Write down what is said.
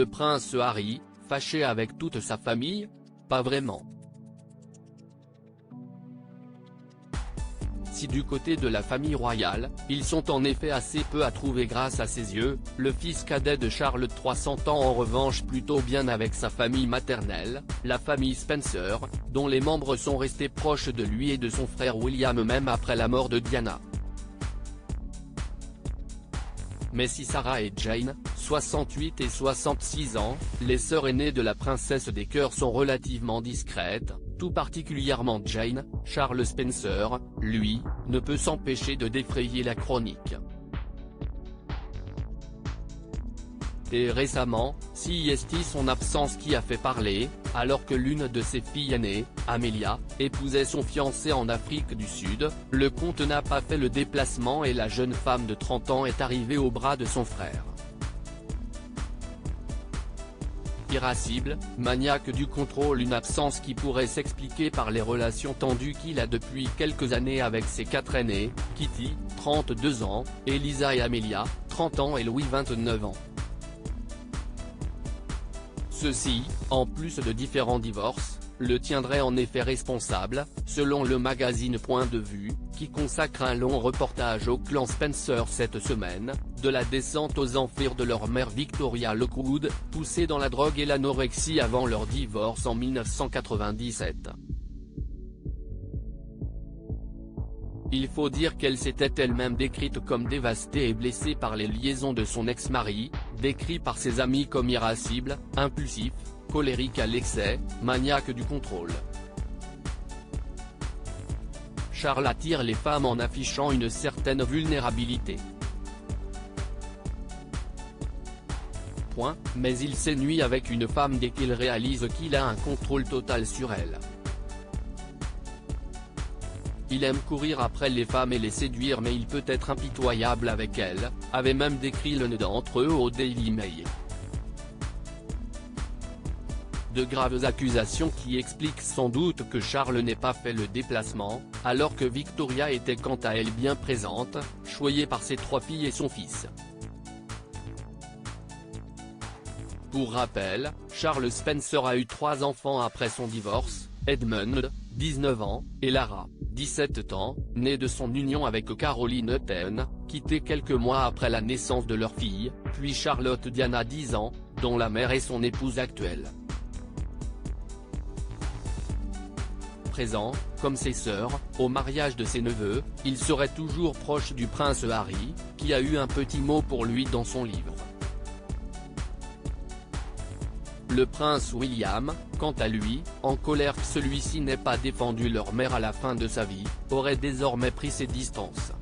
Le prince Harry, fâché avec toute sa famille? Pas vraiment. Si du côté de la famille royale, ils sont en effet assez peu à trouver grâce à ses yeux, le fils cadet de Charles III s'entend en revanche plutôt bien avec sa famille maternelle, la famille Spencer, dont les membres sont restés proches de lui et de son frère William même après la mort de Diana. Mais si Sarah et Jane, 68 et 66 ans, les sœurs aînées de la princesse des cœurs sont relativement discrètes, tout particulièrement Jane, Charles Spencer, lui, ne peut s'empêcher de défrayer la chronique. Et récemment, c'est son absence qui a fait parler, alors que l'une de ses filles aînées, Amelia, épousait son fiancé en Afrique du Sud, le comte n'a pas fait le déplacement et la jeune femme de 30 ans est arrivée au bras de son frère. Irascible, maniaque du contrôle, une absence qui pourrait s'expliquer par les relations tendues qu'il a depuis quelques années avec ses 4 aînés, Kitty, 32 ans, Elisa et Amelia, 30 ans et Louis 29 ans. Ceci, en plus de différents divorces, le tiendrait en effet responsable, selon le magazine Point de Vue, qui consacre un long reportage au clan Spencer cette semaine, de la descente aux enfers de leur mère Victoria Lockwood, poussée dans la drogue et l'anorexie avant leur divorce en 1997. Il faut dire qu'elle s'était elle-même décrite comme dévastée et blessée par les liaisons de son ex-mari, décrit par ses amis comme irascible, impulsif, colérique à l'excès, maniaque du contrôle. Charles attire les femmes en affichant une certaine vulnérabilité. Mais il s'ennuie avec une femme dès qu'il réalise qu'il a un contrôle total sur elle. Il aime courir après les femmes et les séduire, mais il peut être impitoyable avec elles, avait même décrit l'un d'entre eux au Daily Mail. De graves accusations qui expliquent sans doute que Charles n'ait pas fait le déplacement, alors que Victoria était quant à elle bien présente, choyée par ses 3 filles et son fils. Pour rappel, Charles Spencer a eu 3 enfants après son divorce, Edmund, 19 ans, et Lara, 17 ans, née de son union avec Caroline Hutton, quittée quelques mois après la naissance de leur fille, puis Charlotte Diana 10 ans, dont la mère est son épouse actuelle. Présent, comme ses sœurs, au mariage de ses neveux, il serait toujours proche du prince Harry, qui a eu un petit mot pour lui dans son livre. Le prince William, quant à lui, en colère que celui-ci n'ait pas défendu leur mère à la fin de sa vie, aurait désormais pris ses distances.